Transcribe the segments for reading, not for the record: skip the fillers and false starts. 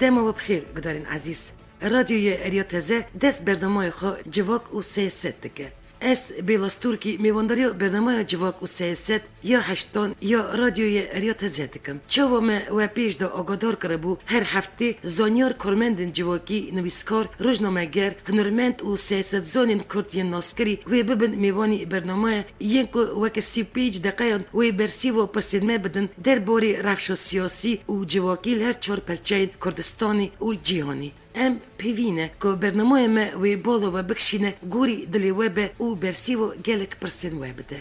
دما بخیر گدارین عزیز. رادیوی اریاتزه دست برنامه خو جواک و سیاست دکه. اس بیلاستورکی میوانداری برنامه جواک و سیاست یا هشتان یا رادیوی اریاتزه دکم. چوام و پیش دا آگادار کربو هر هفته زانیار کرمندن جواکی نویسکار روزنامه‌گر هنرمند و سیاست زانین کردی ناسکری و ببن میوانی برنامه یک وک 30 پیج دقیقاً و برسی و پرسیدمه بدن در باری رفش سیاسی و جواکی هر چهار پرچین کردستانی و جهانی. ام پیوینه که برنامه ما و بالا و بکشینه گوری دلی وبه و برسی و گلک پرسین وبده.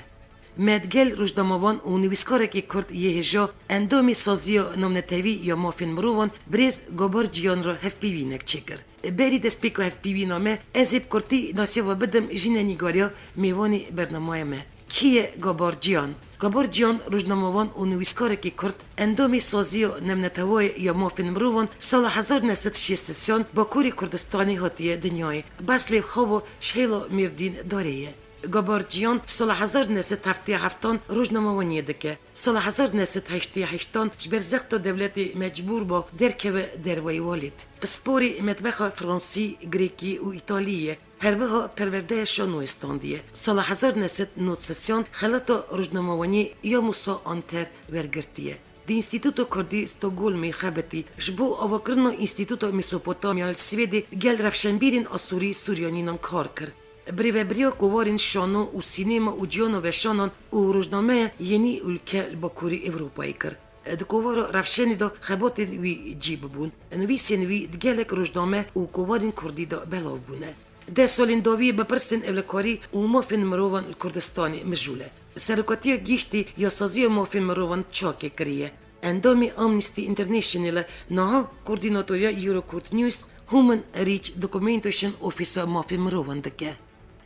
مدگل روزنامه‌وان و نویسکاره که کرد یهجا اندامی سازی نامنتوی یا مافین مروان بریز گابار جیان را هف پیوینک چکر. بری دست پیکو هف پیوینامه ازیب کرتی ناسیا و بدم جین نیگاریا میوانی برنامه ما. کیه گابار جیان؟ گابار جیان روزنامه‌وان و نویسکاره که کرد اندامی سازی نامنتوی یا مافین مروان سال 1960 با کوری کردستانی هاتیه دنیای بسلی خواب شهیلا میردین داریه. گابار جیان سال 1977 روزنامه‌وانی دکه. سال 1988 جبرزخت دولت مجبور با درکه دروی والد. بسپوری مطبخ فرانسی، گریکی و ایتالیه. هر وها پرورده شانو استاندیه. سال 1990 خلطا روزنامه‌وانی یا موسا آنتر ورگرتیه. دی انستیتوتو کردی استوگولمی خبتی جبو آواکرنو انستیتوتو میسوپوتامیا السویدی گل رفشنبیرین آسوری سوریانینان کار کرد. بریوبریا کوارین شانو و سینما و جیانو و شانان و روزنامه یعنی ülke باکوری اروپایی کرد. دکوار رفشنی دا خباتین وی جیب بون. نویسین وی دگلک روزنامه و کوارین کردی دا بلاو بونه. ده سالین داوی بپرسن اولکاری و مافین مروان کردستانی مجوله. سرکاتی گیشتی یا سازی مافین مروان چاکه کریه. اندامی آمنیستی اینترنیشنل نها کوردیناتوریا یوروکورت نیوز هومن ریچ دوکومنتیشن اوفیسا مافین مروان دکه.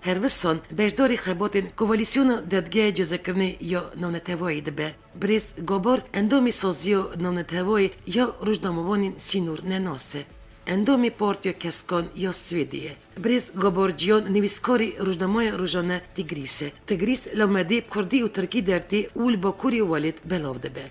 هر وسان بجداری خباتین کوالیسیون دادگاه جزاکرنی یا نامنتوایی دبه. بریز گابار اندامی سازی نامنتوایی یا روزنامه‌وانین سینور نناسه. اندامی پارتیا کسکان یا سویدیه. بریز گابار جیان نویسکاری روزنامه روزانه تگریسه. تگریس لامدی کردی و ترکی درتی اول باکوری والد بلاو دبه.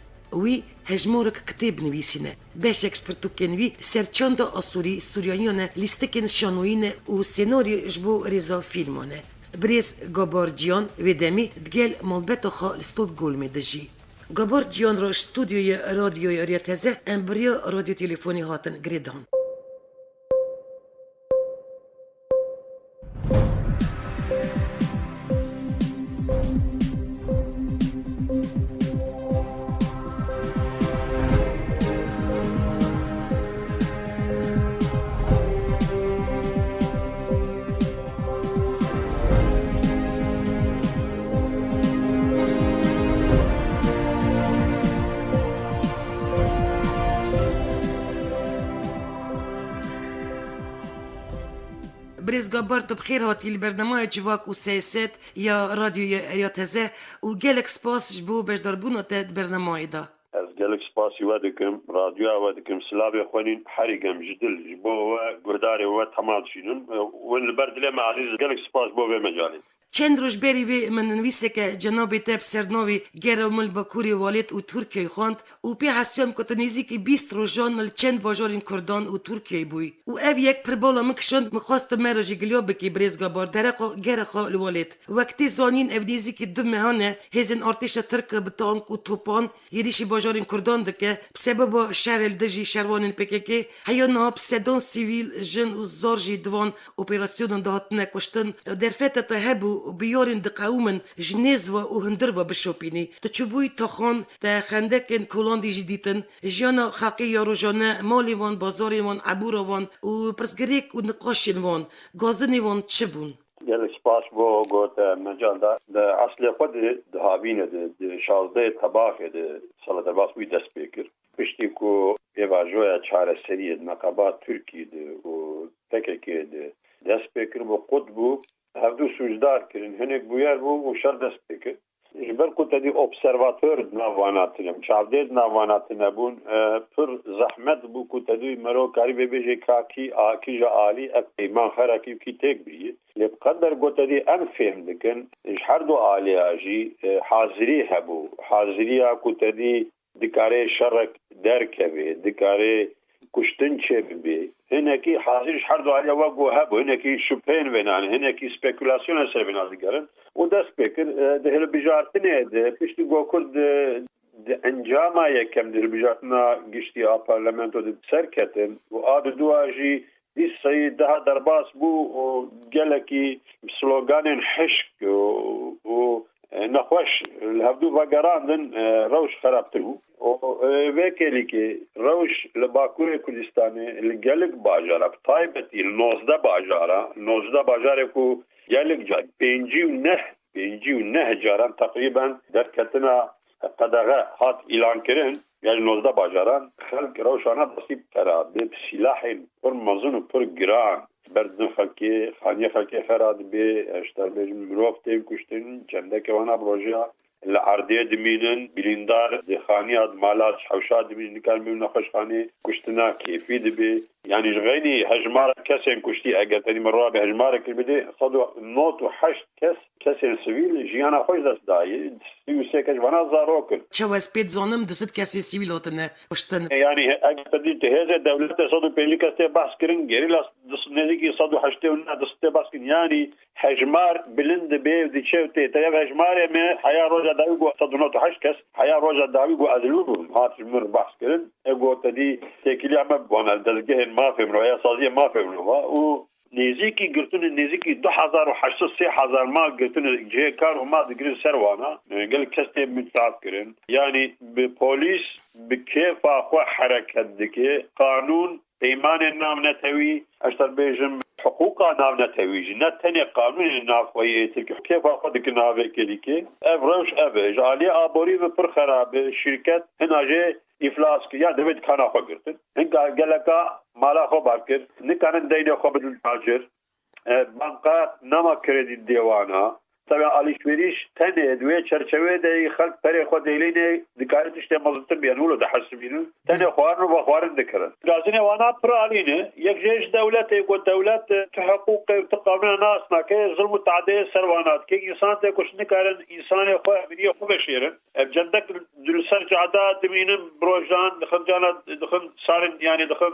وی هجمورک کتاب نویسینه. بیش اکسپرتوکن وی سرچند آسوری سوریانیانه لیستکن شانوینه و سیناری جبو رضا فیلمانه. بریز گابار جیان و دمی دگل ملبتو خا لستود گل میدجی. گابار جیان را استودیوی رادیوی اریاتزه امبریا رادیو تلفنی هاتن گریدان. بریز گابار تو بخیر هاتی لبرنامه جواک و سیاست یا رادیوی اریاتزه و گلک سپاس جبو بجداربونو تد برنامه دا. از گلک سپاسی ودکم رادیو ودکم سلابی خوانین حریقم جدل جبو و گرداری و تمام شینون و البردله معریز گلک سپاس بو به مجالین. چند روز بری وی من نویسه که جناب تب سرنوی گرمال باکوری والد و ترکیه خواند و پی حسیم که تنیزی که 20 روزان چند باجارین کردان و ترکیه بوی و او یک پربالا مکشند مخواست مراجی گلیو بکی بریز گابار درقا گرخا الوالد وقتی زانین افدیزی که دو مهانه هزین ارتش ترک بتانک و توپان یریشی باجارین کردان دکه بسبب شهر الدجی شروانین پککی هیانا بسدان سیویل جن و زارجی دوان اپراسیون دهاتنه کشتن در فتت هبو بیارین دقاومن جنیز و هندر و بشوپینی تچوبوی تخان تا خندکن کلاندی جدیدن جانا خاقی یاروجانه مالی وان بازاری وان عبور وان و پرسگریک و نقاشین وان گازنی وان چبون گلک سپاس بو گوت مجال دا اصل خود دهابینه ده شازده طباخه ده سال درباس بوی دست بکر پشتی کو ایوا جویا چاره سریه نقابات ترکی ده و تککی ده دست بکر و قد بو هفدو سوجدار کرن هنک بویر بو و شر دست بکر جبر کو تدی observatör نواناتنم چاودید نواناتنه بون پر زحمت بو کو تدی مرو کاری ببیجه کاکی آکی جا آلی اقیمان خراکی کی تک بیه لب قدر کو تدی ام فهم دکن هر دو آلی آجی حاضری هبو حاضری کو تدی دکاره شرک درکوی دکاره کشتن چه ببی هنکی حاضرش هر دو علیا وگو هبو هنکی شپین بینان هنکی سپیکولاسیون سر بینان دیگرن و دست بکر ده هل بجارتنه ده پشتی گو کرد انجام یکم در بجاتنا گشتی پارلمانتو ده سرکتن و آد دو آجی دیس ده درباس بو و گلکی سلوگان حشک و نخوش الهفدو وگراندن روش خرابترو و وکیلی که روش لباکور کردستان لگلک باجارا طایبتی 19 باجاره کو گلک جای 59 جاران تقریبا در کتنا قدغه هات اعلان کردن یعنی 19 باجاران خلق روشانه بسیب ترا به سلاح پر مزون و پر گران بردن خلقی خانی خلقی خراد به اشتر بیجم مروف تیم کشتن چنده که وانا بروژه لعرضه دمینن بلیندار دخانیات مالات حوشات دمینن کار میون نخش خانی کشتنا کیفی دبی یعنی غینی هجمار کسین کشتی اگر تنی مروا به هجمار کل بده 108 کسین سویل جیانا خوش دست دایی 33 کش وانا زاروکن چه واسپید زانم دست کسی سیویل هاتنه کشتن یعنی اگر تدی تهزه دولت 150 کسته بحث کرن گریلا دست نزدیکی 108 دست بحث کرن یعنی هجمار بلند به دیچه ته تیاب هجمار می حیا روزا داوی گو 108 کس حیا روزا داوی گو ازلون هات مر بحث کرن اگو تدی تکلی عم بونا دزگه ما فهمنو یا سازی ما فهمنو و نزدیکی گرتون نزدیکی 2800 3000 ما گرتون جه کار ما دگری سروانا گل کسته متعاف کرن یعنی به پلیس به کیف خو حرکت دکه قانون ایمان نام نتوی اشتر بیجم حقوقا نام نتویجی نه تنی قانون نافویه که کیف خود که ناوی کلی که افروش افه جالی آبوری و پر خراب شرکت هناجه افلاس که یا دوید کانا خو گرتن هنگا گلکا مالا خو بارکر نکانن دین خو بدل تاجر بانقا نما کردید دیوانا طبعا آلیشوریش تنه دوی چرچوه دی خلق پره خود دیلینه دکارتش ده مزدتر بیانولو ده حسبینو تنه خوارن و بخوارن دکرن گازینه وانا پر آلینه یک جیش دولت و دولت تحقوق تقامل ناس ناکه ظلم و تعدیه سروانات که انسان ته کش نکارن انسان خو امنیه خو بشیرن جندک دلسر جعدا دمینم بروجان دخل جانا دخل سارن يعني دخل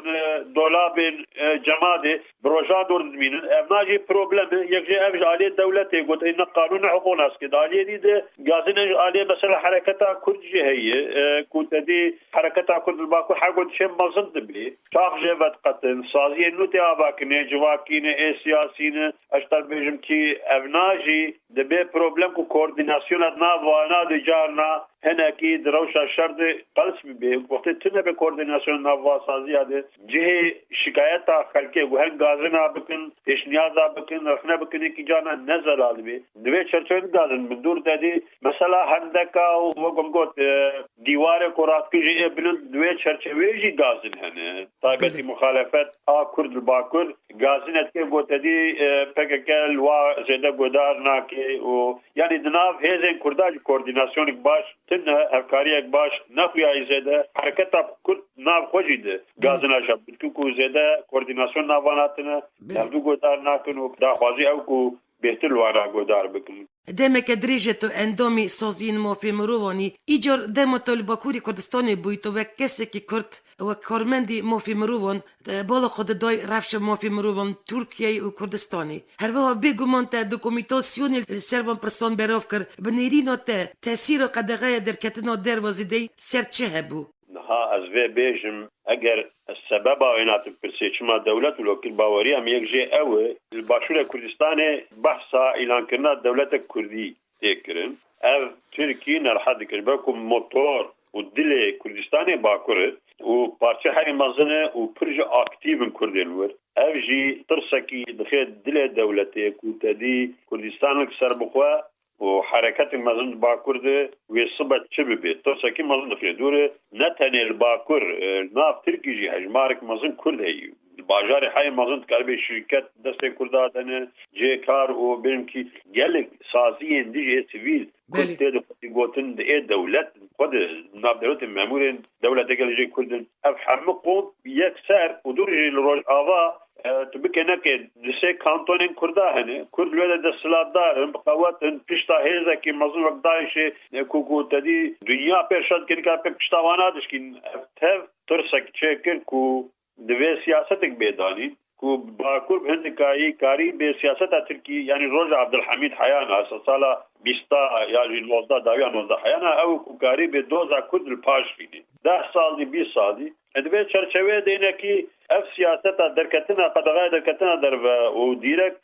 دولاب جماده بروجان دور دمینن ابناجي بروبلم يجي ابج عليه دولته قلت ان قانون حقوق ناس كده عليه دي غازين عليه مثلا حركتها كل هي كنت دي حركتها كل الباكو حقول شيء مزن دبي تاخ جبت قتل صازي نوتي اباكني جواكينه سياسيين اشتر بيجم كي ابناجي دبي بروبلم كو كورديناسيون ادنا وانا دي جارنا هنا اكيد روشا شرط قلس به وقت تنه به کوردیناسیون نواسازی اده جه شکایت خلکه وهن غازنا بکن اشنیازا بکن رخنه بکن کی جانا نظر علوی دوی چرچون غازن من دور دادی مثلا هندکا و گمگوت دیوار قرات کی جه بلند دوی چرچوی جی غازن هنه طایبتی مخالفت کرد باکر غازن ات کی گوت دی پککل و زده گودار نا کی و یعنی دناف هزن کرداج کوردیناسیون باش تنه افکاری یک باش نخویای زده حرکت کرد ناو خوجیده گازنا شب کو زده کوردیناسیون ناواناتنه دو گودار ناکن و داخوازی او کو بهتر وارا گودار بکن دمك دريجة اندومي سوزين مو في مرووني ايجور دمو باكوري كردستاني بويتو وكسكي كرت وكورمندي مو في مروون بالا خود داي رفش مو في مروون تركيا وكردستاني هروا بيگو مونتا دوكوميتاسيوني السيرفون برسون بروفكر بنيرينو تأثير قدغايا در كتنا در وزيدي سر چه هبو ها از وی بیجم اگر السبب اینات پرسیچما دولت ولکن باوری هم یک جه اوه الباشور کردستان بحثا اعلان کرنا دولت کردی تکرن او ترکی نرحد کرد بکم موتور و دل کردستان باکره و پارچه هری مزنه و پرج اکتیو کردن ور او جی ترسکی دخل دل دولتی کودی کردستان سر بخوا و حرکت مزن باکرده و صبح چه به ترسکی مزن دخل دوره نه تنه الباکر ناف ترکی جی هجمارک مزن کرده ای باجار های مزن کاربه شرکت دست کردادن جه کار و بریم کی گلک سازی اندیجه سیویل کرده دو گوتن ده دولت خود ناف دولت مامور دولت گلجه کردن اف همه قوم یک سر و دور جی لروج آوا تبكي نكد دسي كانتونين كردا هني كرد لولا دسلات دارن بقواتن پشتا هيزا كي مزن وقت دايشه كوكو تدي دنيا پرشاد كنكا پشتا وانا دشكين افتف ترسك چكر كو دوی سیاستک بیدانی کو باکور هندکایی کاری به سیاست ترکی یعنی روز عبدالحمید حیان سالا 20 یا 19 داوی 19 حیان او کو کاری به دوزا کد الپاش فینی 10 سال 20 سال دوی چرچوه دینه کی اف سیاست درکتنا قدغه درکتنا در و دیرک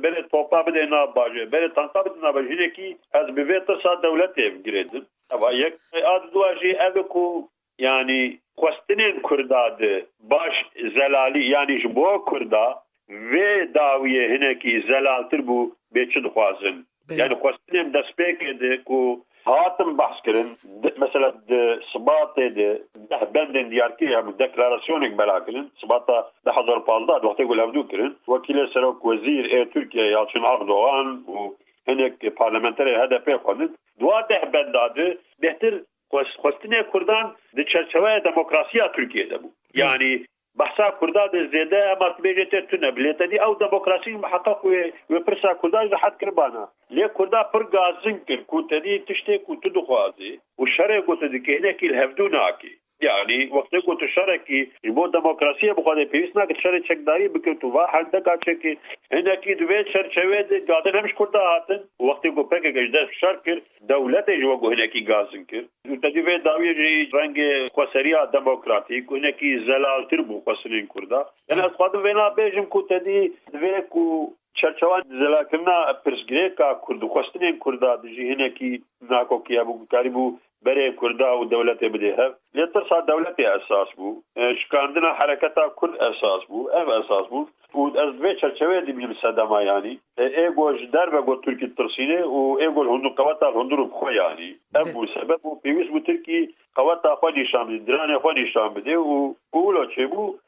بره توپا بده نه باجه بره تنقا بده نه باجه کی از به تسا دولت گرید اما یک از دواجی ابکو yani Kostinin Kurdadı baş zelali yani bu Kurda ve daviye hineki zelaltır bu beçid xwazin. Yani Kostinin despekedi ku hatım bahskirin mesela de sıbat dedi benden diyarki ya bu deklarasyonik belakinin sıbata da hazır palda vakti gulavdu kirin vakile serok vezir Türkiye Yalçın Erdoğan bu hinek parlamenter HDP xwazin dua tehbendadı behtir Kostine Kurdan de çerçeve demokrasiya Türkiye'de bu. Yani bahsa Kurda de zede ama tbejete tüne biletedi av demokrasi muhakkak ve persa Kurda rahat kirbana. Le Kurda per gazın kir kutedi tişte kutudu xwazi. O şere kutedi ki nekil hevduna ki. Yani vakti kutu şere ki bu demokrasiye bu kadar pevisna ki şere çekdari bikirtu va halde kaçı ki neki dve çerçeve de gaden hemş Kurda hatın. Vakti ku pek gejde şarkir devlet jo neki gazın kir. Tedve daviye rengi kwaseriya demokratik neki zelaltir bu kwasinin Kurda. Yani asqadım vena bejim ku tedi dve ku çerçevan zelakirna persgreka Kurdu kwasinin Kurda diji hineki nakokiya bu karibu bere Kurda ve devlete bidehe. Letersa devlete esas bu. Şikandina harekata Kurd esas bu. Ev esas bu. Bu az ve çerçeve dibim sadama yani. Ego jder ve go Türkiye tersine o ego hundu kavata hundurup xo yani. Ev bu sebep bu pevis bu Türkiye kavata xo nişan dirane xo nişan bide o ulo çebu.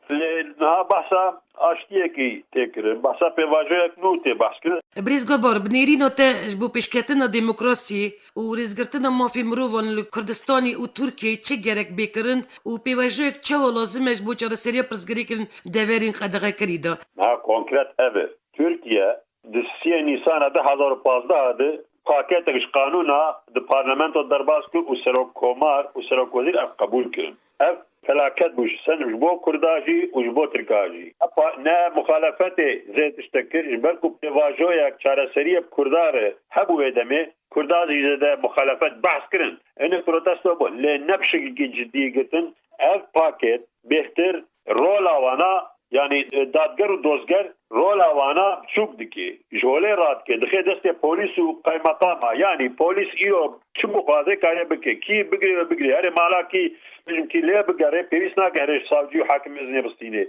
Na bahsa aştiye ki tekrar bahsa pevaje nute baskı. Brez Gabor, bnerino te bu peşketina demokrasi u rezgirtina mafi mrovan li Kurdistani u Türkiye çi gerek bekirin u pevajek çava lazım eş bu çaraseriya prizgirikin deverin qadağa kirida. Ha konkret evet. Türkiye 3 Nisan'da 2015 adı paket kanuna de parlamento derbaskı u serok komar u serok vazir kabul kirin. Ev felaket bu sen bu Kurdaji u bu Türkaji. Ama ne muhalefeti zeyt iştekir belki pevajoya çaraseriya Kurdare hebu edemi Kurdaji de muhalefet bahs kirin. Ene protesto bu. Le nebşik ki ciddi gitin ev paket behtir rol avana yani dadgar u dozgar rol avana çok diki. Jole rahat ke dike deste polis u kaymakama yani polis iyo çubu fazla kaya bike ki bigri her malaki bizimki le bigare pevisna gare savcı hakim izne bastine.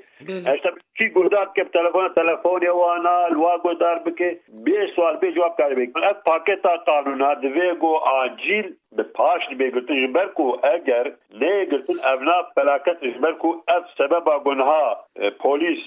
İşte ki gurdat ke telefon yawana lwago dar bike be sual be cevap kare bike. Ek paketa kanuna devego acil be paş be gurtin berku eğer ne gurtin evna felaket berku ev sebeba günha polis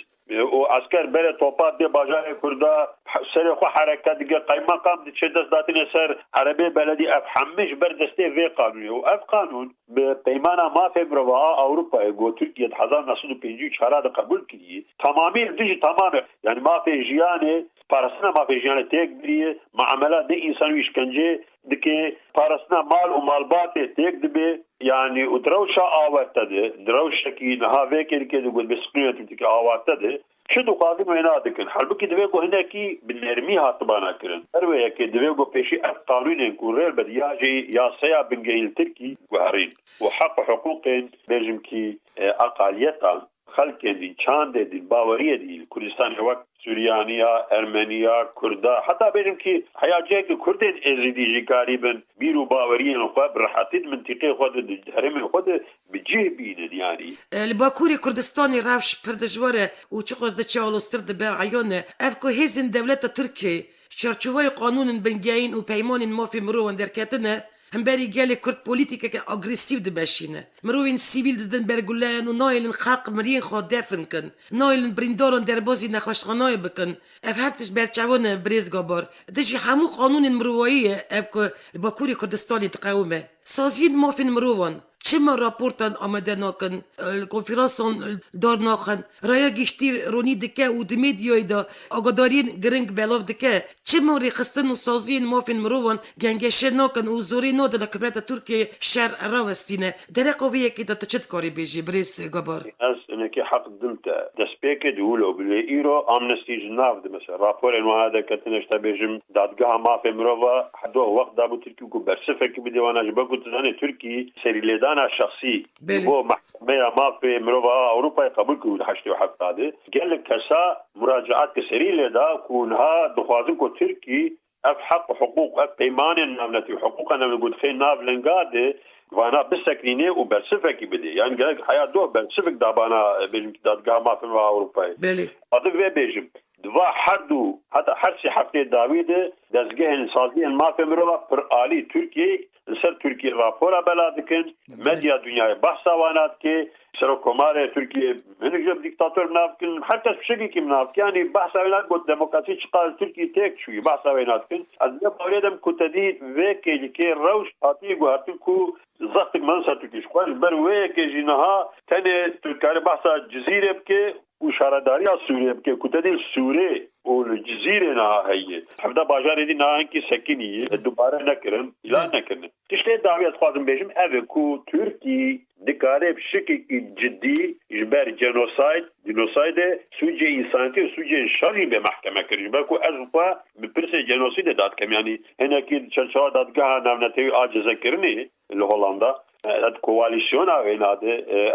o asker bere topat de bajarı Kurda serxu hareket dige kaymakam de çedes datin eser Arabi beledi afhammiş berdeste ve kanunu o ev kanun be peymana ma febrava Avrupa go Türkiye 1953 harada kabul kiliye tamamıyla diji tamamen yani ma fejiyane parasına ma fejiyane tek biriye muamela de insanı işkence dike parasına mal u malbat tek dibe yani udravşa avattadı dravşa ki naha vekilke de gol besqiyat dike avattadı شدو قاضي مينا دكن حلبكي دبيكو هناكي بالنرمي هاتبانا كرن ارويا كي دبيكو بيشي قانونين كوريل بدياجي يا سيا بنجيل تركي وهرين وحق حقوق بيجمكي اقاليتا خلق دين چاند دين باوريه دين كردستان هوا Süryaniya, Ermeniya, Kurda hatta benimki hayacıya ki Kurdin ezidiji garibin biru bavariyen xwe rahatin mintike xwe de heremi xwe de bicih binin yani. Li Bakurê Kurdistanê rewş pir dijwar e û çi qas diçe alostir dibe eyane ev ku hêzên dewleta Tirkiye çerçeveyê qanûnên bingehîn û peymanên mafê mirovan derketine hemberî gelê Kurd polîtîkeke agresîv dibeşîne. Mirovên sivîl didin berguleyan û nayêlin xelq miriyên xwe defin kin. Nayêlin birîndaran derbasî nexweşxanayê bikin. Ev her tişt berçavon e Brêz Gabar. Dijî hemû qanûnên mirovayî ev ku li Bakurê Kurdistanê diqewime. Saziyên mafên mirovan çima raportan amade nakin, konferansan dar nakin, raya giştî ronî dike û di medyayê da agadariyên giring belav dike, çima rêxistin û saziyên mafên mirovan gengeşe nakin û zorê nadin hikûmeta Tirkiyeyê şer rawestîne. Dereqa vê yekê de tu çi dikarî bêjî Brêz Gabar? Ez انك حق دمتا دسبيك دولو بلي ايرو امنستي جناف مثلا رابور انه هذا كتنش تبيجم دادگاه ما في مروه حدو وقت دابو تركي كو برسفك بديوانا جبكو تزاني تركي سري لدانا شخصي هو محكمه ما في مروه اوروبا قبول كو 87 قال لك كسا مراجعات كسري لدا كونها دخوازن كو تركي اف حق حقوق اف ايمان النملتي حقوقنا نقول خين ناف لنقاده وانا بسكنينه وبرسفك بدي يعني قال حياه دو برسفك دابانا بالدادگاه ما في اوروبا بله هذا في بيجم دوا حدو حتى حرسي حفته داويد دزگه سازی ما في مروه پر عالی ترکیه سر ترکیه راپورا بلادکن مدیا دنیای بحثا وانات که سر کمار ترکیه هنجم دیکتاتور منافقن حتی بشكل كي منافق يعني بحثا وانات قد ديمقراطية شقال تركيا تيك شوي بحثا واناتكن از بوريدم كتدي وكي كي روش هاتي غارتكو زختك منسا تركيش قال بر وكي جنها تاني تركيا بحثا جزيره بكي وشارداری سوریه که کتدی سوره و الجزیره نه هیه حدا باجار دی نه کی سکینی دوباره نکرن اعلان نکرن تشته دعویت خواستم بجم اوه کو ترکی دکاره بشکل جدی جبر جنوساید سوجه انسانیتی و سوجه شری به محکمه کرد جبر کو از با بپرس جنوساید داد کم یعنی هنا کی چرچا دادگاه نامنتی عاجزه کرنی هولندا کووالیسیون اویناده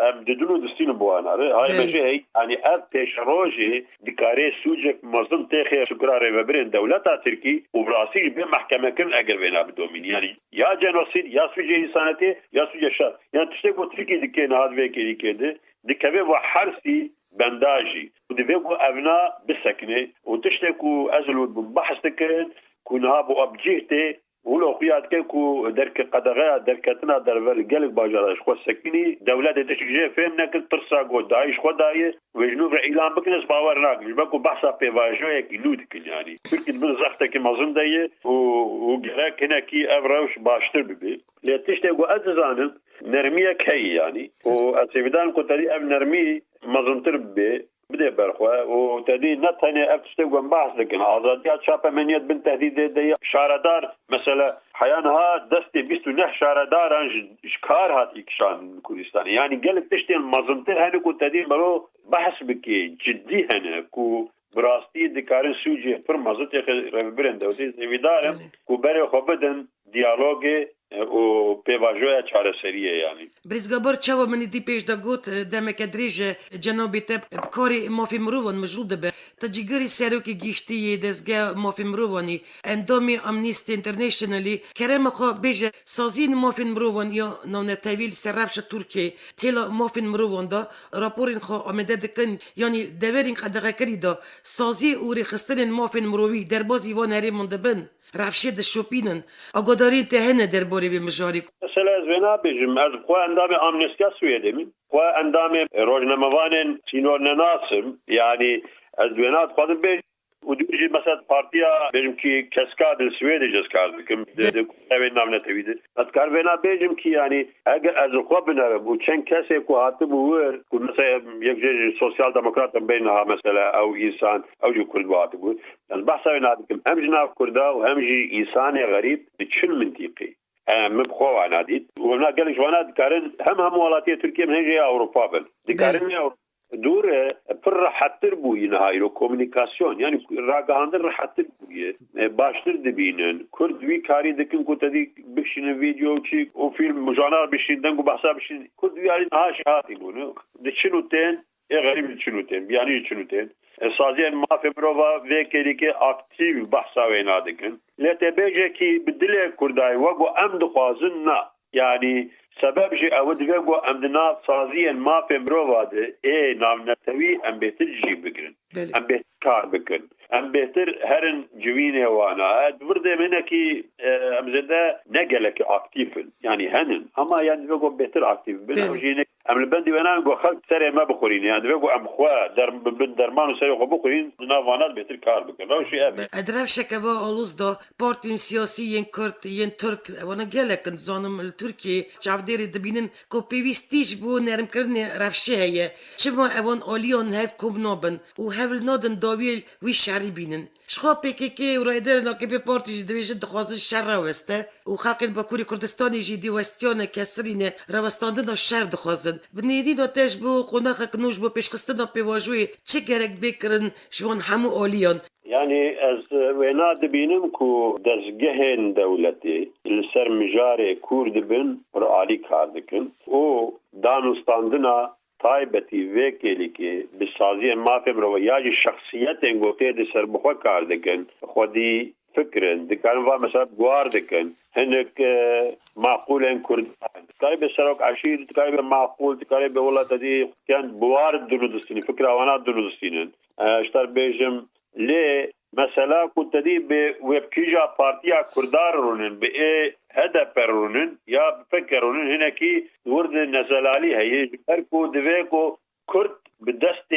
ام ددونو دستین بواناره های مجه یعنی اب پیشروجی دکاره سوجک مظلوم تخی سکراره و برین دولتا ترکی و براسی به محکمه کن اگر وینا بدومین یعنی یا جنوسید یا سوجه انسانیتی یا سوجه شر یعنی تشته کو ترکی دکه نهاد وکی دکه دکه و حرسی بنداجی و دوی کو اونا بسکنه و تشته کو ازلو بحث دکن كونها بو ابجيتي ولو قياد كيكو درك قدغه دركتنا درول قلق باجراش خو سكني دوله دشجه فهمنا كنت ترسا قو دايش خدايه وجنوب اعلان بكنس باورناك بكو بحثا بيفاجو كيلود يعني تركي من زختك مازن دايه وقراك هنا كي افروش باشتر ببي لتشتي قو اتزان نرميه كي يعني واسيفدان كنت دي ام نرمي مازنتر ببي بدي برخوا وتدي نتني افتشتغل بحث لكن آزاديات شابه منيت بن تهديد دي شاردار مثلا حيانها دستي بيستو نه شاردار انج اشكار هات اكشان كردستان يعني قالك تشتي المظمتر هنو كنت دي برو بحث بكي جدي هنا كو براستي دكارن سوجي فرمازت ربرن دوتي زيدارم كو بري خبدن ديالوجي و پیواژویا چارەسەریە یعنی بریزگابار چاوا منی دی پیش دا گوت دمک دریجه جنابی تب کاری مافی مروان مجرول دبه تا جیگری سروکی گیشتی دزگه مافی مروانی اندامی امنیستی انترنیشنالی کرم خوا بیجه سازین مافی مروان یا نونتویل سرفش ترکیه تیلا مافی مروان دا راپورین خوا آمده دکن یعنی دورین خدقه کری دا سازی اوری خستن مافی مروی در بازی وان هری منده بن رفشه د شوپینن آگاداری تهنه در باری به مجاری مثلا از وینا بجم از خوا اندام امنیسکا سویده من خوا اندام روزنامه‌وانن سینور نناسم یعنی از وینا خواهد بجم و دوجی مثلا پارتیا بجم کی کسکاد سویده جز کرد کم دوی نام نتویده از کار وینا بجم کی یعنی اگر از خوا بنرم و چند کسی که هاتم ور که مثلا یک جای سوسیال دموکرات بینها مثلا او انسان او جو کرد هاتم ور از بحث وینا دکم هم جناب کردا و هم جی انسان غریب چن منطقی مبخوا انا ديت وهنا قال لك وانا كارن هم ولاتيه تركيا من هي اوروبا بل دكارن دور پر حتر بو نهاية كومونيكاسيون يعني راغاندر راحتر بو باشتر دبينن كرد وي كاري دكن كوتدي بشين فيديو تشي او فيلم مجانا بشين دنگو بحثا بشين كرد وي يعني هاشاتي بو دشنوتين غريب دشنوتين يعني دشنوتين سازين ما في بروفا وكيلي كي اكتيف بحثا وينا دكن لتبيجي كي بدل كرداي وقو ام دخوازنا يعني سبب شيء اود وقو امدنا سازين ما في بروفا ده اي نام نتوي ام بيتر جي بكرن ام بيتر كار بكرن ام بيتر هرن جوينه وانا برده منكي امزده نقلك اكتيف يعني هنن اما يعني وقو بيتر اكتيف بنوجينه ام البندي وانا نقول خلق سري ما بخورين يعني وقو ام خوا درمان سري بخورين نافانات بيتر كار بكرن لو شيء ادرف شكوا اولوز دو بارتين سياسي ين كرد ين ترك وانا قالك نظام التركي چافديري دبينن كو بيويستيش بو نرم كرني رفشه هي چما اوان اوليون هف كوب نوبن و هفل نودن داويل وي شعري بينن شخوا PKK و رایدر ناکبی پارتی جی دویجه دخوازن شر روسته و خلق باکوری کردستانی جی دیوستیان کسرین روستاندن شر دخوازن بنیری ناتش بو قناخ کنوش بو پیشخستن پیواجوی چه گرک بکرن شوان همو آلیان يعني از وينا دبينم كو دزگهن دولتي لسر مجاري كورد بن رعالي كاردكن او دانستاندنا تایبتی وکیلی که بسازی ما فهم رویاج شخصیت انگوته د سربخوا کار دکن خودی فکرن دکان و مثلا گوار دکن هنک معقولن کردان کاری به سرک عشیر کاری به معقول کاری به ولادت دی کان بوار درودستنی فکر اوانات درودستینن اشتر بیجم لی مثلا كنت دي بويبكيجا بارتيا كردار رونن بإيه هدف رونن يا بفكر رونن هنا كي ورد نزلالي هي هركو دفيكو كرد بدست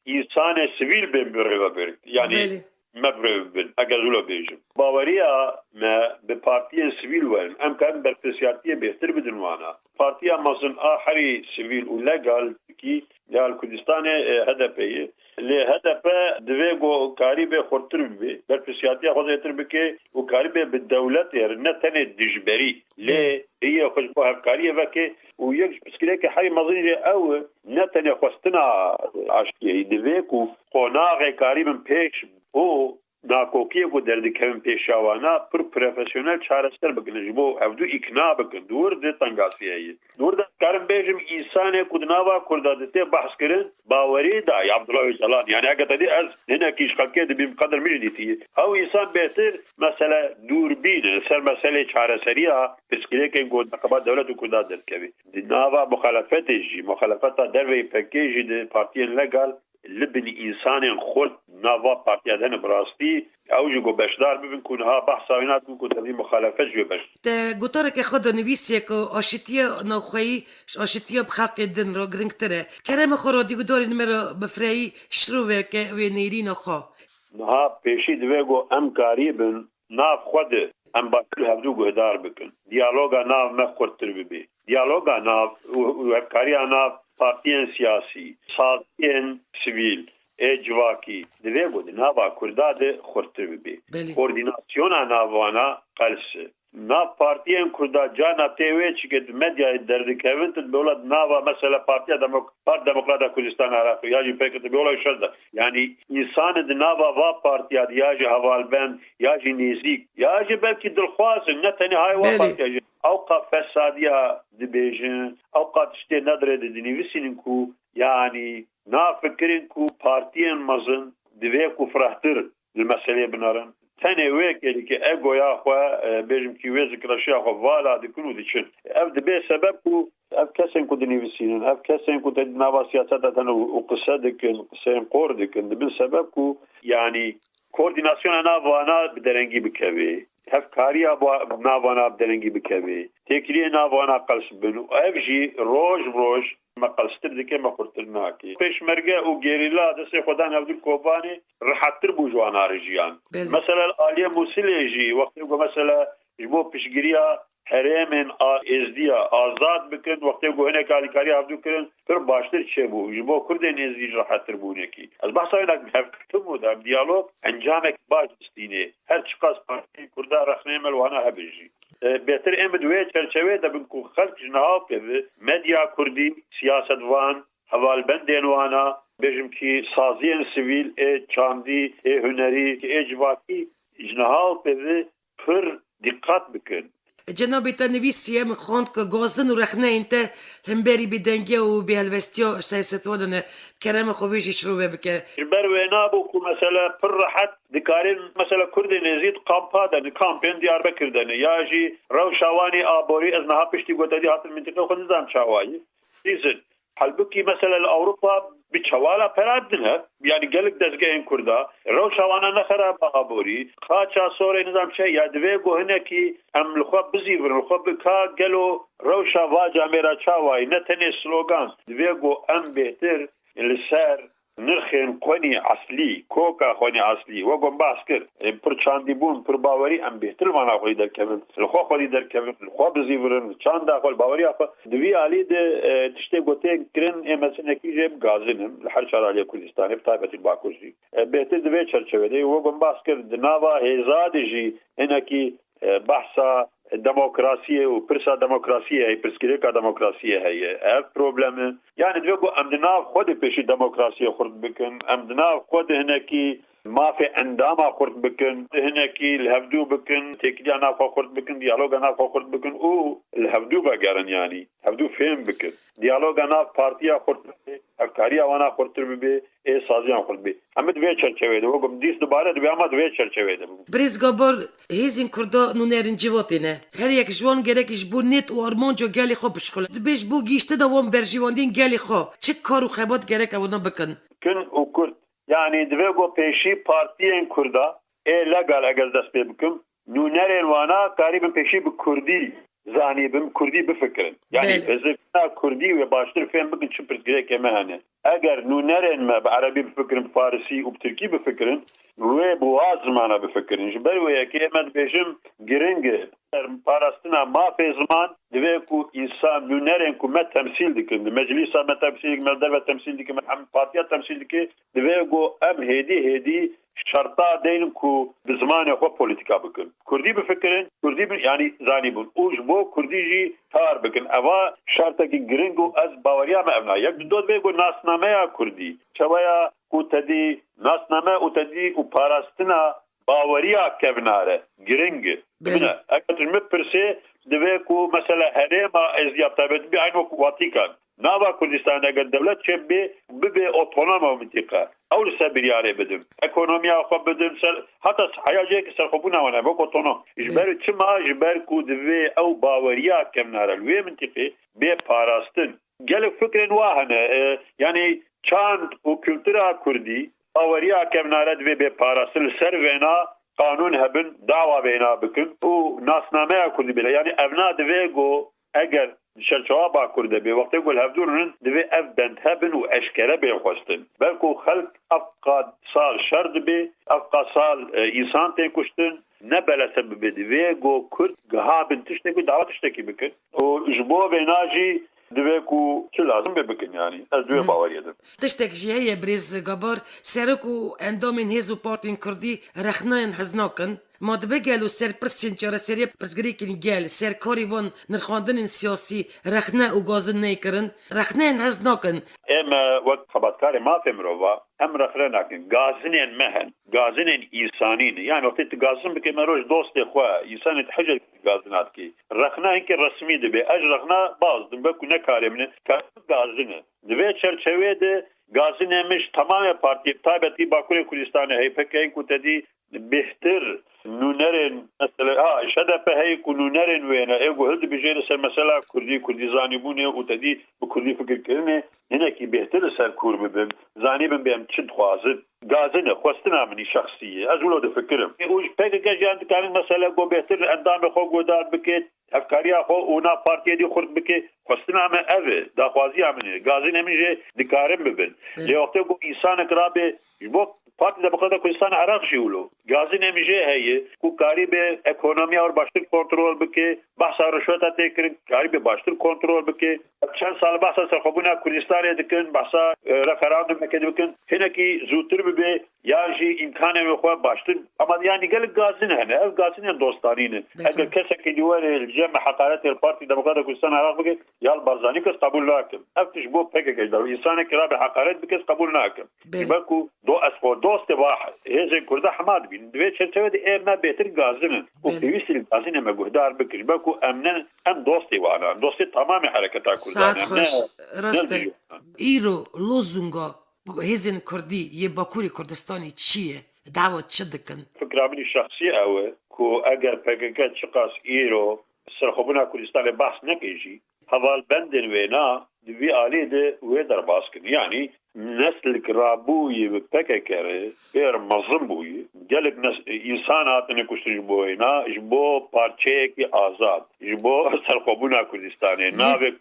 إنسان سبيل بمبرغ يعني مبرغ أجازولا بيجم باوريا ما ببارتيا سبيل وين أم كان بالفسياتية بيختر بدنوانا بارتيا مصن آخري سبيل ولقال كي يا كردستان هدفه لهدف دویگو کاری به خورتر بی در فسیاتی خود اتر بکی و کاری به دولت یار نه تنه دجبری لی هي خوش به همکاری وکه و یک بسکله که هر مزنی او نه تنه خواستنا عشقی دویگو قناع کاری من پیش او ناکوکی کو درد کم پیشاوانا پر پروفیشنل چارستر بکنه جبو افدو اقناع بکن دور د تنگاسیه دور د کارم بیجم انسان کودناوا کردادته بحث کرن باوری دا عبدالله جلال يعني اگر دي از هنا كيش خلقه دي بقدر مجديتي او انسان بهتر مثلا دوربين سر مساله چارەسەریه پسکله که گود نقابات دولت و کرداد درکوي ناوا مخالفت جي مخالفت دروي پکیج دي پارتي لګال لبني انسان خود ناوا پارتي دهن براستی او جو بشدار ببین کنها بحث آینات کن تبی مخالفت جو بش گوتاره که خود نویسیه که آشتیه ناخویی آشتیه بخلق دن را گرنگتره کرم خورا دیگو داری نمرا بفرایی شروعه که وی نیری نخوا نها پیشی دویگو ام کاری بن ناف خود ام باکل هفدو گهدار بکن دیالوگا ناف مخورتر ببی دیالوگا ناف وکاری ناف پارتیان سیاسی سازین سیویل اجواکی دویگو دی ناوا کرداد خورتر ببی کوردیناسیون ناوانا قلسه نا پارتیان کردا جانا تیوی چیکه مدیا دردکوینت بولد ناوا مثلا پارتیا دموکرات کردستان عراق یا جی فکر بولا شد یعنی انسان د ناوا وا پارتیا یا جی حوالبند یا جی نزیک یا جی بلکی دلخواز نه تنی های وا پارتیا اوقا فسادیا دبیجن اوقا تشتی ندره دنیویسین کو یعنی نا فکرین کو پارتیان مزن دوی کو فرحتر المسئله بنارن تنه ویکلی که اگویا خو بجم کی ویز کراشیا خو والا دکنو دیچن اف دبی سبب کو اف کسن کو دنیویسین اف کسن کو نوا سیاست تنو و قصدک قصین قردک دبی سبب کو یعنی کوردیناسیون ناوانا بدرنگی بکوی هفکاریا ناوانا بدرنگی بکوی تکریه ناوانا قلس بنو اف جی روز مقلستر دکه مخورتر ناکی پیشمرگه و گریلا دست خودان هفدو کوبانی راحتر بو جوانا رجیان مثلا آلیه موسیلی جی وقتی گو مثلا جبو پیشگیریا حرم ازدیا آزاد بکن وقتی گو هنه کاری هفدو کرن پر باشتر چه بو جبو کردن ازدی راحتر بونه کی از بحث های نک هفکتم و در دیالوگ انجامک باش دستینه هر چقاس پارتی کرده رخنیمل وانا هبجی بهتر ام دوی چرچوه د بنکو خلق جناب به مدیا کردی سیاست وان حوال بندن وانا بجم کی سازین سیویل چاندی هنری اجواکی جناب به پر دقت بکن جناب تنویسیه مخوند که گازن و رخنه انت هم بری بدنگه و به الوستیا سیاست ودنه کرم خویش شروع بکه بر نابو کو مثلا پر راحت دکارین مثلا کرد نزید قامپا دن کامپین دیار بکردن یا جی رو شوانی آبوری از نها پشتی گوتادی هات المنطقه خود نظام شوایی دیزن halbuki mesela Avrupa bir çavala peradına yani gelik dezgehen kurda roşavana ne xarab abori xaça sonra nizam şey yadve gohne ki amlxo bizi vrxo bika gelo roşa vaca mera çavay ne tane slogan dve go am behter lisar نرخين قوني عسلي كوكا قوني عسلي وقم باسكر پر چانديبون پر باوري ام بهتر وانا قولي در كمن الخو قولي در كمن الخو بزيورن چاندا قول باوري اخ دوي علي د تشتي غوتي كرن امسن كي جيب غازنم الحرش على كردستان بتاعت الباكوزي بهتر دوي چرچوي وقم باسكر دناوا هزادجي هناكي بحثا دموکراسی و پرسا دموکراسی ہے پرسکریکا دموکراسی ہے اف پروبلم یعنی دوگو امدنا خود پیشی دموکراسی خورد بکن امدنا خود هنکی ما في عندما خورد بكن هناكي الهفدو بكن تكدي انا خورد بكن ديالوج انا خورد بكن او الهفدو بقارن يعني هفدو فهم بكن ديالوج انا بارتيا خورد افكاريا وانا خورد بي اي سازيان خورد بي امد وي چرچوي دو گم ديس دوباره دو امد وي چرچوي دو بريز گابر هيزين كردا نونرن جواتينه هر یک جوان گرک جبو نت و ارمانجو گلی خو بشکل بيش بو گيشته دوام برجواندين گلی خو چه کارو خبات گرک اونا بکن كن و كرد يعني دوغو پیشی پارتیین کردا لگل اگر دست بکم نونرین وانا قریب پیشی به کردی زانی بم کردی بفکرن يعني ازنا کردی و باشتر فهم بکن چه پرسگره که مهنه اگر نونرین ما بعربی بفکرن فارسی و بترکی بفکرن و بواز مانا بفکرن جبر و یکی امد بیشم گرنگه پاراستنا ما في زمان دويكو انسان نونرين كو ما تمثيل ديك المجلس ما تمثيل ما دابا تمثيل ديك ما بارتيا تمثيل ديك دويكو ام هدي شرطا دينكو بزمان خو بوليتيكا بكن كردي بفكرن كردي يعني زانيبون اوجبو كردي جي تار بكن اوا شرطا كي جرينجو از باوريا ما ابنا يك دو دويكو ناسنامه كردي چوايا کو تدي ناسنامه او تدي او پاراستنا باوريا كبناره جرينج بنا اكثر من برسي دويكو مثلا هريما ازياب تابت بعينو واتيكان نابا كردستان اگر دولت شبه ببه اوتونوما منطقه او لسابرياري بدم اكونوميا خو بدم سر حتى حياجيك سرخبونا وانا بو اوتونوم اجبار چما اجبار کو دوي او باوريا كمناره الوي منطقه بي باراستن قال فكر واهنه يعني چاند و كولتورا كردي باوريا كمناره دوي بي باراستن سروينا قانون هبن دعوة بينا بكن و ناسنامه كردي بلا يعني ابنا دويغو اگر شرچوابا کرده به وقتی گل هفدورن دوی اف بند هبن و اشکره به خوستن بلکو خلق افقا سال شرد به افقا سال انسان تین کشتن نبلا سبب دوی گو کرد گهابن تشتکی دعوت تشتکی بکن و جبو بیناجی دوی کو چه لازم بکن يعني از دوی باوری دم تشتك جهية بريز جبار سركو اندومين هيزو بارتين كردي رخناين حزناكن ما دبگلو سر پرسین چاره سری پرسگریکین گل سر کاری وان نرخاندن سیاسی رخنه و گازن نیکرن رخنه هز ناکن اما وقت خبرکاری ما فهمروا هم رخنه ناکن گازنین مهن گازنین انسانین يعني وقتی تگازن بکی مروش دوست خواه انسان تحجل گازنات کی رخنه اینکه رسمی دبی اج رخنه باز دم بکو نکاری منه گازنه دبی چرچوه ده گازنه مش تمام پارتی تابعی باکوری کردستان هی پکین کو تدی بهتر نونرن مثلا شدف هيك نونرن وين ايغو هد بيجي سر مثلا كردي زانيبونه وتدي بكردي فكر كلمه هناك بيهتر سر كورب زانيبن بهم تشد خوازن غازن خوستنا مني شخصيه ازولو دفكرم وش بيجي جان كان مثلا جو بيهتر اندام خو غودار بكيت افكاريا خو اونا بارتي دي خرد بكي خوستنا ما اوي دا خوازي امني غازن ميجي دكارم ببن لوقت جو انسان قرابه يبو پارتی دموکرات کردستان عراق جیولو گازی نمیشه هیه کو کاری به اکونومی اور باشتر کنترل بکه بحث رشوت تکرین کاری به باشتر کنترل بکه چند سال بحث سرخوبونا کردستان دکن بحث رفراندوم بکن هنکی زودتر به یاجی امکانه میخواه باشتر اما یعنی گل گازین هنه اف گازین دوستانینه اگر کسی که دیوار الجمع حقارت الپارتی دموکرات کردستان عراق بکه یال بارزانی کس قبول نکن افتش بو پکه کجدار انسان که را به حقارت بکس قبول نکن بلکو دو اسفو دوست واحد هذا كرده حماد بين دويت شتوي ما بيتر غازن وفيست الغازن ما غدار بكش باكو امن ام دوستي وانا دوستي تمام حركه كردان راست ايرو لوزونغا هزن كردي يباكوري كردستاني چيه دعوت چدكن فكره مني شخصيه او كو اگر پگك چقاس ايرو سرخوبنا كردستان بحث نكيجي حوال بندن وينا دوی آلی ده وی در باسکن یعنی نسل کرابوی و پککره بیر مظلم بوی گلک انسان آتنه کشتن جبو اینا جبو پارچه کی آزاد جبو سرخوبونا کردستانه ناوی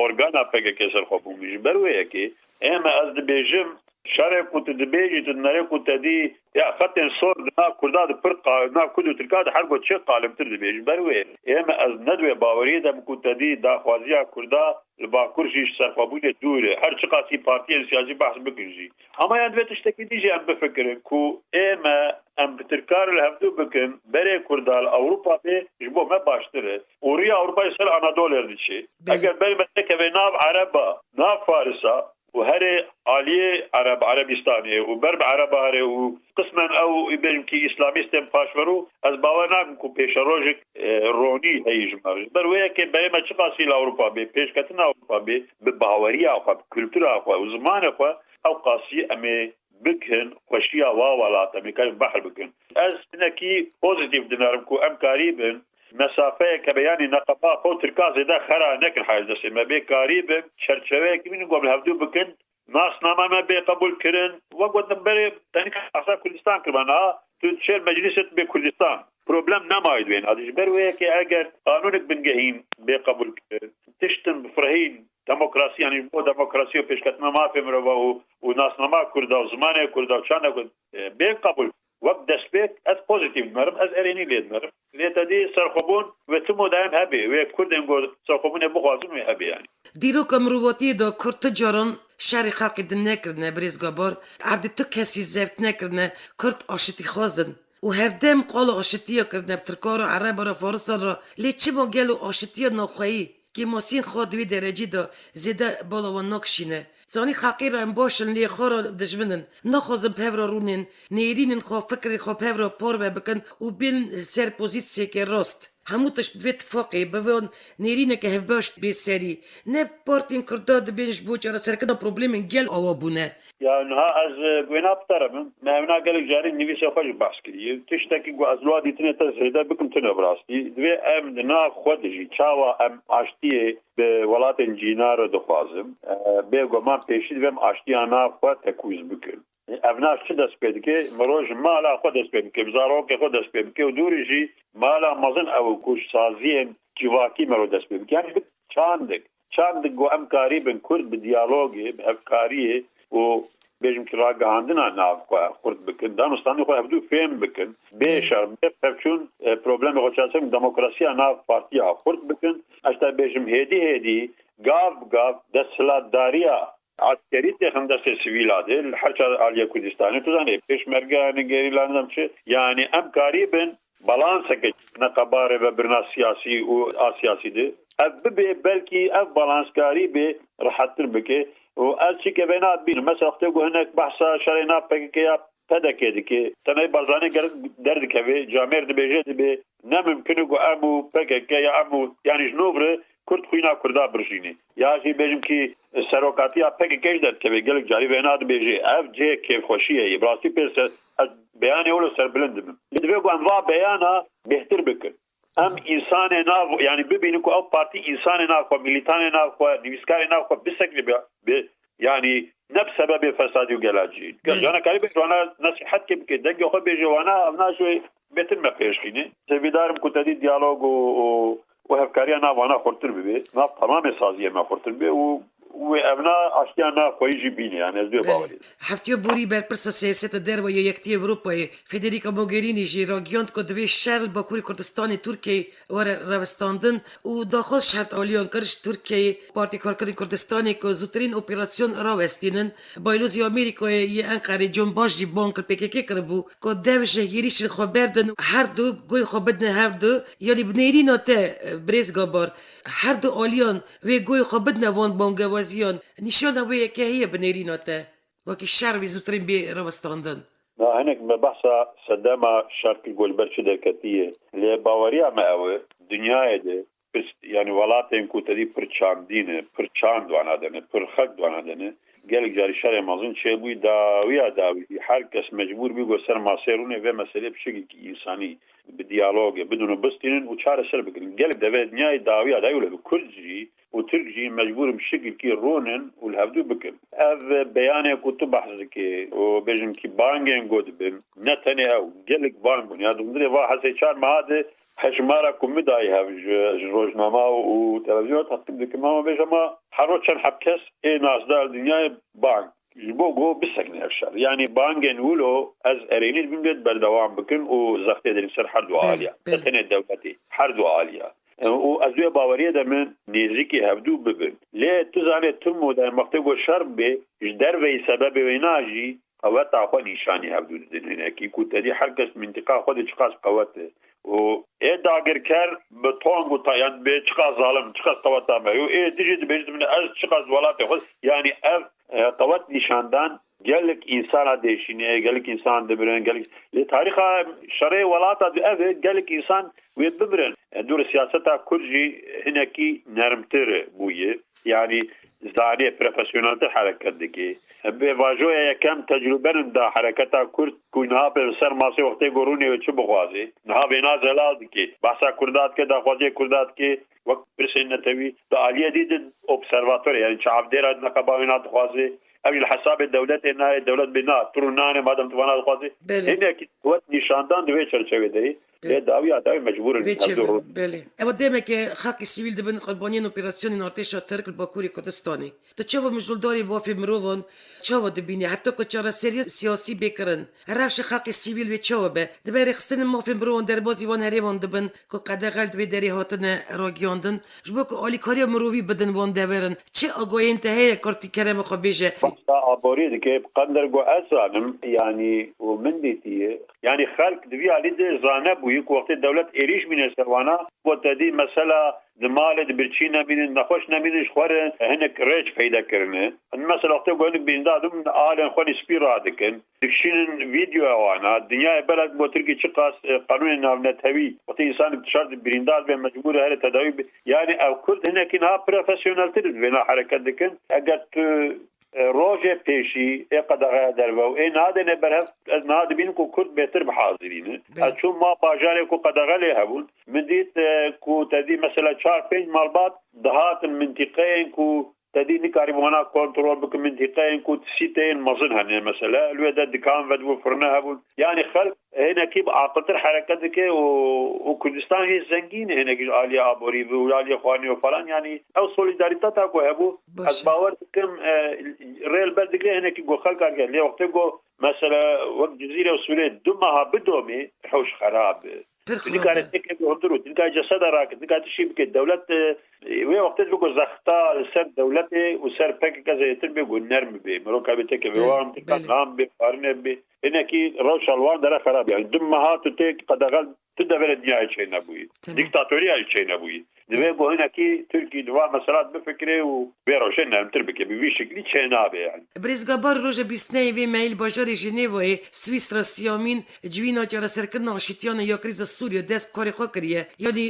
ارگانا پککه سرخوبون جبرویه که اما از ده بیجم شرع كنت دبيجي تنري كنت دي يا خطن صور نا كرداد فرقة نا كدو تركاد حرقو تشي قالم تردبيج بروي اما از ندوي باوري دا كنت دي دا خوازيا كردا الباكورجيش سرفابوني دوري هر چقاسي بارتي سياسي بحث بكنجي اما يعني بتشتكي ديجي ام بفكر كو اما ام بتركار الهفدو بكن بري كردال اوروبا بي جبو ما باشتره وريا اوروبا يسال انادول ديشي اگر بري بتك بناب عربا ناب فارسا وهري عالية عربستانية وبرب عرب هري وقسما او يبنكي اسلاميستم باشورو از باورنا كو بيشروجك روني هي جمر برويه كي بما تشقاسي لاوروبا بي بيشكتنا اوروبا بي بباوريا او كولتورا او زمان او قاسي امي بكن خوشيا واولات امي كان بحر بكن از نكي بوزيتيف ديناركو ام قريبا مسافه كبياني نقبا خو تركاز ده خرا نكر حاجه دسي ما بي قريب شرشوي كمين قبل هفدو بكن ناس ناما ما بي قبول كرن وقت نبري تاني كاسا كردستان كربانا تشيل مجلسة بكردستان بروبلم نمايد وين هذا جبروي كي اگر قانونك بنجهين بي قبول كرن تشتم بفرهين ديمقراطية يعني بو ديمقراطية بيشكتنا ما في مروا وناس نما كردا وزمانه كردا وشانه بي قبول وقت دسبيك از بوزيتيف مرم از اريني ليد مرم ليتدي سرخبون وتمو دائم هبي وكردن قول سرخبون بخوازن هبي يعني دیرو کم روواتی دا کرد تجاران شهر خلق دن نکردنه بریز گابار عرض تو کسی زفت نکردنه کرد آشتی خوازن و هر دم قال آشتی ها کردنه بترکار و عرب را فارسان را لی چه ما گل و آشتی ها ناخواهی که ماسین خواه دوی درجی دا زیده بالا و ناکشینه زانی خلقی را باشن لی خواه را دجمنن نخوازن پیو را رونن نیرینن خواه فکر خواه پیو را پار و بکن و بین سر پوزیسی که راست هموتش به اتفاقی بوون نیرینه که هفباشت بی سری نه پارتین کرداد بینش بوچارا سرکنا پروبلیم گل آوا بونه يعني ها از گوینا بطرم ما هنا قال جاري نویس خوش بحث کردی تشتکی گو از لوا دیتنه تزهیده بکم تنه براستی دوی ام دنا خودجی چاوا ام عشتیه به ولات جینار دخوازم بگو من پیشید ویم عشتی انا خود تکویز بکن افناش چه دست پیدا که مروج مالا خود دست پیدا که بزارو که خود دست پیدا که و دوری جی مالا مزن او کوش سازی جواکی مرو دست پیدا که یعنی چاندک گو ام کاری بن کرد به دیالوگی به افکاریه و بیشم که راگه هندنا ناف خورد بکن دانستانی خود هفدو فهم بکن بیشار بفرچون پروبلم خوشاسم دموکراسی ناف پارتی ها خورد بکن اشتا بیشم هیدی گاف دستلات داریا عسكري تخم دست سيفيلات الحركه العاليه كردستان تزاني بيشمركه نيجيريلاندم شي يعني ام قريبا بالانسك نقبار وبرنامج سياسي وسياسي دي ابي بلكي اف بالانس قريب راح تربكه واشي كبينات بين مثلا اختو هناك بحث شرينا بكيا تدكيدكي تناي بازاني درد كبي جامير دبيجي دبي نممكن جو امو بكيا امو يعني جنوبره کرد خوینا کردا برشینی یا جی بجم کی سروکاتی اپک کش داد که گل جاری بناد بیجی اف جی که خوشیه براستی پس بیان اول سر بلندم دوی گو انواع بیانا بهتر بکن ام انسان ناو یعنی ببینی کو او پارتی انسان ناو کو ملیتان ناو کو نویسکار ناو کو بسکلی يعني نفس سبب فساد وجلاجي جانا كاريب وانا نصيحت كي دغ خو بيجي وانا انا شوي بيتم مقيشيني سبيدارم كنت دي ديالوج وهفكاري انا وانا خرطر بي ما تمام سازيه ما خرطر بي و ابنا اشتیانا خویجی بینی یعنی از دو باوری هفتیو بوری بر پرس سیاست در و یکتی اروپای فدریکا موگرینی جی راگیاند که دوی شرل باکوری کردستان ترکیه ور روستاندن و داخل شرط آلیان کرش ترکیه پارتی کارکردی کردستانی که زودترین اپراسیون راوستینن بایلوزی آمریکای یه انقره جنباش جی بانک پکیکی کربو که دو جهگیریش خبردن هر دو گوی خبردن هر دو یعنی بنیری ناته بریز گابار هر دو آلیان و گوی خبردن وان بانک وزیان نشان اوه که هی بنیریناته وکی شهر وی زودترین بی روستاندن هناك بحث صدام شرق الجولبر شده كتيه لباوريا ما اوه دنيا ده يعني ولاتين كوتدي پرچاندينه پرچاند وانا دنه پرخد وانا دنه گل جاري شهر مازن چه بوي داوي هر کس مجبور بيگو سر ماسيرونه و مسئله بشكل انساني بديالوج بدون بستين و چاره سر بگن گل ده دنيا داوي دايوله كردجي وترجي مجبور بشكل كي رونن والهفدو بكن هذا بيانه كنت بحث كي وبيجم كي بانجين قد بن نتني او قالك بانجون يا دمدري واحد سيشار ما هذا حشمارة كوميداي هاف روزنامه وتلفزيون تقدم كما بيجما حروتشن حبكس اي ناس دار الدنيا بانك جبوغو بسكن هالشر يعني بانجن ولو از ارينيد بنجد بردوام بكن وزختي دين سر حردو عالية تتنى دولتي حردو عالية و ازوی باوریه ده من نزیکی هفدو ببن لی تو زانه تمو در مقتگو شرب به جدر وی سبب وی ناجی قوات آخوا نشانی هفدو دن هنه کی کتدی هر کس منطقه خود چقاس قواته و ای داگر کر به تانگو تایان به چقاس ظالم چقاس قوات همه ای دیجید بیجید من از چقاس ولات خود یعنی اف قوات نشاندن gelek insana değişine, gelek insan debiren, gelek tariha şer'i velata ev gelek insan ve bibiren. Dur siyaseta kurji hineki nermtir buye. Yani zani profesyonelite hareketteki. Be vajoya kem tecrübenin da hareketa Kürt kuynaha be ser masi vakti goruni ve çu bixwazi. Naha bena zelal ki. Bahsa Kurdat ke da xwazi Kurdat ki vakt birsin netevi da aliye didin observatör yani çavdera nakabavina xwazi. أبي الحساب الدولة إنها الدولة بناء ترونان ما دام تبغى القاضي هنا كتوت نشاندان دوي شرشوي ده داوي داوي مجبور بله اما demek ki حق سیویل دبن قربانیان اپراسیون ارتش ترک باکوری کردستانی تو چه مجلداری وافی مروون چه دبینی حتی که چرا سیاسی بکرن هرفش حق سیویل و چه به دبیر خستن مافی مروون در بازی وان هریوان دبن که قدغل دوی دری هاتن راگیاندن جبو که آلی کاری مروی بدن وان دبرن چه آگاهی انتهایی کرتی کرم خو بیجه عباري كيف قدر جو أسالم يعني ومن ديتي يعني خلق دبي على ده زانب ويك وقت الدولة إيريش من السروانا وتدي مسألة دمالة برشينا من نخوش نمين شخور هناك ريج فايدة كرنا المسألة وقت يقول بيندا دم عالم خوالي سبيرا دكن تكشين فيديو أوانا الدنيا بلد بوتركي شقاس قانون النافنة هوي وقت إنسان بتشارد برينداد بمجبور هذا تداوي يعني أو كل هناك إنها بروفيسيونال ترد بين حركات دكن أجت روجه پیشی اقدار در و این هذا نبره از ناد بین کو کرد بهتر بحاضرینه چون ما باجاره کو قدغله هبول مديت کو تدي مثلا 4-5 مال بعد دهات المنطقين کو تدي نكاربونا كنترول بك منطقين كو تسيتين مظنها مثلا الودا دكان ودو فرنا هبول يعني خلق هنا كيب عقدر حركتك وكردستان هي زنجين هنا كي عليا ابوري وعليا اخواني وفلان يعني او سوليداريتات اكو هبو باور كم ريل بلدك هنا كي جو خلق قال لي وقت جو مثلا وقت جزيره وسوريا دمها بدومي حوش خراب كانت تكلم بهدرو تلقى جسد راك تلقى تشي بك الدولة وي وقت تقول زخطا سر دولتي وسر بك كذا يتربي والنرم بي مروكا بتك بوام تلقى نام بقارنه بي هناكي روش الوان دara خراب يعني دمها تتك قدغل تدبر الدنيا شيء نبوي ديكتاتوريا شيء نبوي دبيغو هناكي تركي دوا مسارات بفكره وبيروشن نرم تربك بي شكلي شيء نابي يعني برزگابار روز 29 وی میل باجار ژنو سوئیس راسیامین جوینا جرا سرکن آشتیان یا کریز سوریه دست کاری خو کریه یعنی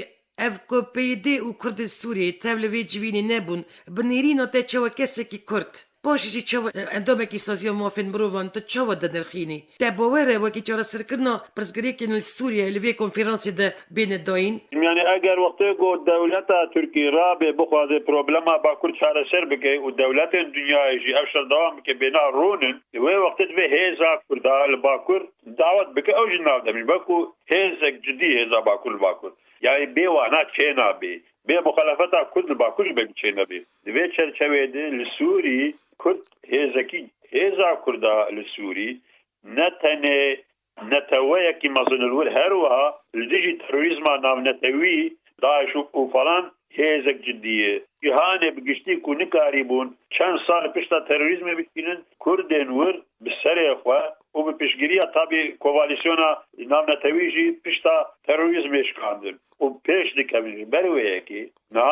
اف کوپیدی او کرد سوریه تبلوی جوینی نبون بنیرینو ته چوا کسی کی کرد باشی چوا اندامه کی سازی موافن بروان تو چوا دنرخینی تا باوره وکی جرا سرکن برزگری کن سوریه لوی کنفرانسی ده بین داین يعني اگر وقت جو دولة تركيا رابع بخواز بروبلما باكر شهر سربك ودولة الدنيا يجي افشل دوام كي بنا رونن وقت به هيزا كردا الباكر دعوت بك او جناب دمي باكو هيزك جدي هيزا باكر يعني بيوانا تشينا بي مخالفتا كل باكر بتشينا بي دبي چرچويد لسوري كرد هيزكي هيزا كردا لسوري نتنه نتويا كي مازن الول هروها الديجي تروریزما نام نتوي داعش وفلان هيزك جديه يهانه بگشتي کو نکاريبون چند سال پشتا تروریزم بکنن کردن ور بسرخوا و به پیشگیری تابع کووالیسیونا نام نتويجي پشتا تروریزم اشکاندن و پیش دکمن بروي کی نه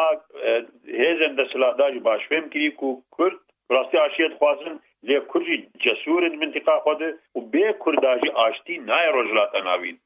هيزن د سلاداج باش فهم کی کو کرد راستی عاشیت خوازن لی کردی جسور منطقه خود و به کرداجی آشتی نای رجلات ناوین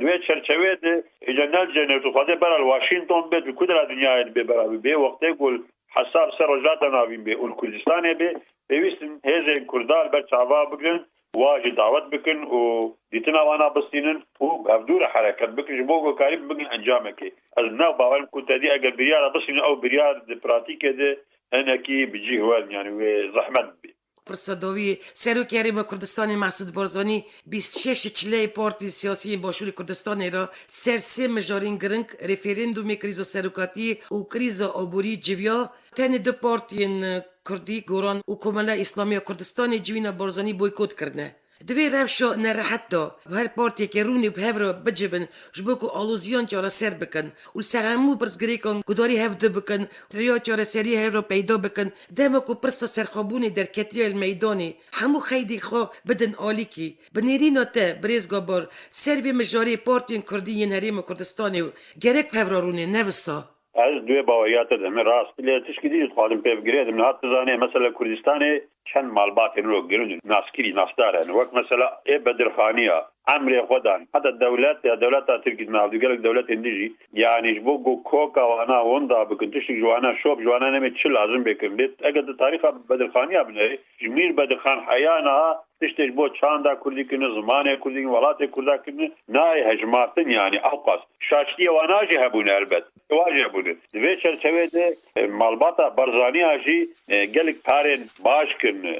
دوی چرچوه ده جنرال جنرال خود برای واشنطن به کدر دنیا به برای به وقتی گل حساب سر رجلات ناوین به اول کردستان به پیوست هزین کردال بر چاوا بگن واجی دعوت بکن و دیتنا وانا بستینن و هفدور حرکت بکن جبوگو کاریب بگن انجامه که از نو باورم کنتا دی اگر بریار بستین او بریار دی پراتیک ده هنکی بجی هوال يعني زحمت بي پرسادوی سروک هرم کردستان مسعود بارزانی 26 چله پارتی سیاسی باشور کردستان را سرسه مجارین گرنگ رفرندوم کریزو سروکاتی و کریزو عبوری جویا تن دو پارتین کردی گوران و کمالا اسلامی کردستان جوینا بارزانی بویکوت کرده. دوی روشا نراحت دا و هر پارتی که رونی به هفرا بجبن جبوکو آلوزیان چارا سر بکن و سرعمو برزگری کن گداری هفده بکن ریا چارا سری هفرا پیدا بکن دمکو پرسا سرخابونی در کتری المیدانی همو خیدی خوا بدن آلی کی بنیرینو ته بریزگا بار سروی مجاری پارتین کردی ین هریم کردستانی و گرک به هفرا رونی نوسا از دوی باوریات دم راست لی تشکیلی خالم پیفگرید من حتی زانه مثلا کردستان چند مالبات رو گرون ناسکری ناستارن وقت مثلا بدرخانیه عمري خدان حتى الدولات تركيز مع دولة انديجي يعني جبوكو كوكا وانا وندا بكنتش جوانا شوب جوانا نمت شل لازم بكم ليت اجد تاريخ بدرخانيه بنري جميل بدرخان حيانا تشتج بو چاندا كردي كن زمانه كردي ولات كردا كن ناي هجماتن يعني اوقاس شاشتي وانا جهبون البت واجبون في چرچويده مالباتا برزاني اجي گلك پارن باشكن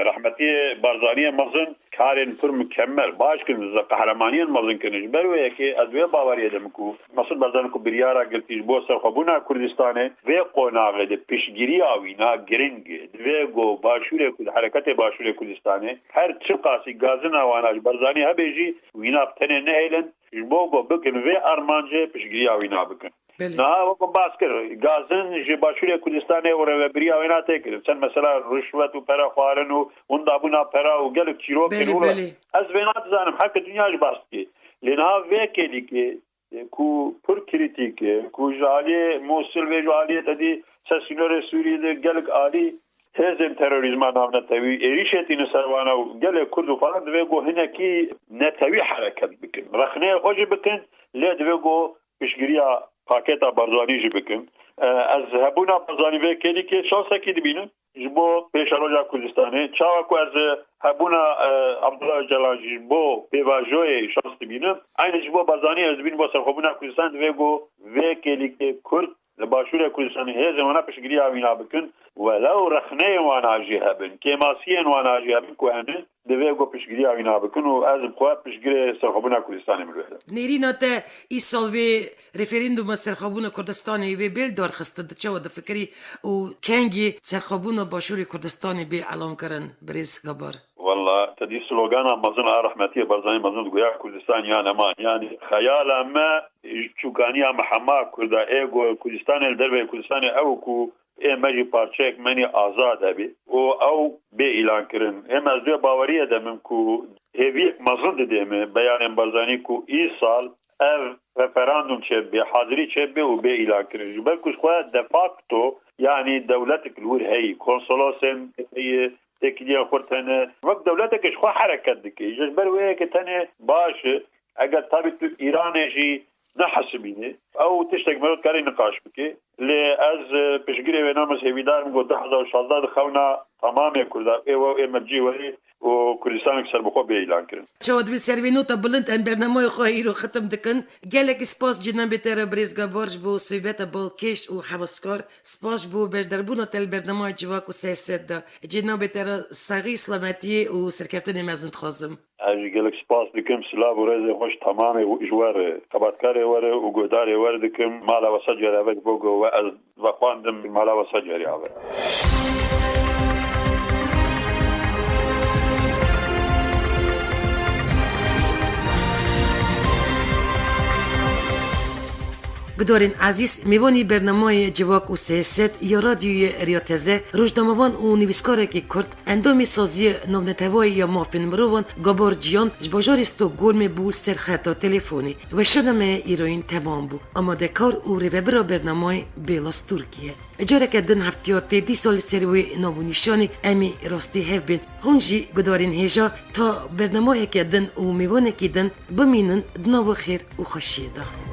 رحمتي برزانيه مزن كارن پر مكمل باشكن قهرمانيا مزن كنج بروي كي ادويه باوريه دمكو مصر برزانكو بريارا قلتيش بو سرخبونا كردستان في قوناغ دي پیشگیری اوینا گرنگ دویگو باشور حرکت باشور کردستان هر چقاسی گازنا واناج برزانی هبیجی وینا بتنه نهیلن جبوگو بکن و ارمانجه پیشگیری اوینا بکن نه وقت باسکر گازن جی باشور کردستان و بریا وینا تکر چن مثلا رشوت و پرا خوارن و اون دابونا پرا و گل کیرو کنولا از وینات زانم حق دنیاش باستکی لنا وکلی که کو پر کریتیک کو جالی موصل و جالی تدی سسیلر سوریه ده گلک عالی هزم تروریزم نام نتوی ایریشتی نسروانا و گل کرد و فلان دویگو هنکی نتوی حرکت بکن رخنه خوش بکن لی دویگو پیشگیریا پاکتا برزانی جی بکن از هبونا برزانی وکلی که شانسه کی دبینن جبو پیش روزا کردستانه چاوا کو از هبونا عبدالله جلالی جبو پیواجوی شانس دبینن این جبو برزانی از بین با سرخوبونا کردستان دویگو وکلی که کرد لباشور کردستان هزم وانا پیشگیری اوینا بکن ولو رخنه وانا جهبن كماسيا وانا جهبن كوهنه دویگو پیشگیری اوینا بکن و از بخواه پیشگیری سرخوبونا کردستان ملوه نیرینا تا ای سالوی رفرندوم سرخوبونا کردستانی وی بیل دار خسته دچاو دفکری و کنگی سرخوبونا باشور کردستانی بی علام کرن بریز گبار والله تدي سلوغانا مظن رحمتي برزاني مظن گویا کردستان یا نمان يعني خيال ما چوکانیا محما کردا ایگو کردستان الدربه کردستان او کو مجی پارچک منی آزاد هبی او به اعلان کرن از دوی باوریه دمم کو هیویک مظن دیم بیان برزانی کو ای سال ev referandum çebbe, hadri çebbe u be ilan kirin. Belki şu de facto yani devletik lur hey konsolosen hey tekniğe kurtane. Vak devletik şu hareket dike. Jber ve ki tane baş eğer tabi Türk İran'ı نحسبيني او تشتك مرات كاري نقاش بكي لي از بشغيري ونامس هيدار مغو دحضا وشالداد خونا تمام كردا ايو امجي ولي وكردستان اكثر بخو بيلان كرن چود بي سروينوتا بلند ام برنامج خويرو ختم دكن گلك سپاس جناب تر بريزگا بورج بو سويبتا بول كيش او حواسكار سپاس بو بجدربونا تل برنامج جواكو سياسد جناب تر صغي سلامتي او سركفتن مزند خازم اجي گلك سپاس دكم سلا ورزه خوش تمام جوار خبرتكار وره و گودار وره دكم مالا وسجر اوك بوغو و از وخواندم مالا وسجر اوك گدارین عزیز میوانی برنامه جواک و سیاست یا رادیوی ریاتزه روزنامه‌وان و نویسکار که کرد اندامی سازی نونتوای یا مافین مروان گابار جیان جباجاریست و گلم بو سرخطا تلفنی و شنمه ایران تمام بو اما دکار و ریوبرا برنامه بیلاس ترکیه اجاره کردن هفتیات دی سال سروی نابونیشانی امی راستی هف بین هنجی گدارین هجا تا برنامه کردن و میوانه کردن بمینن دناو خیر و خوشیده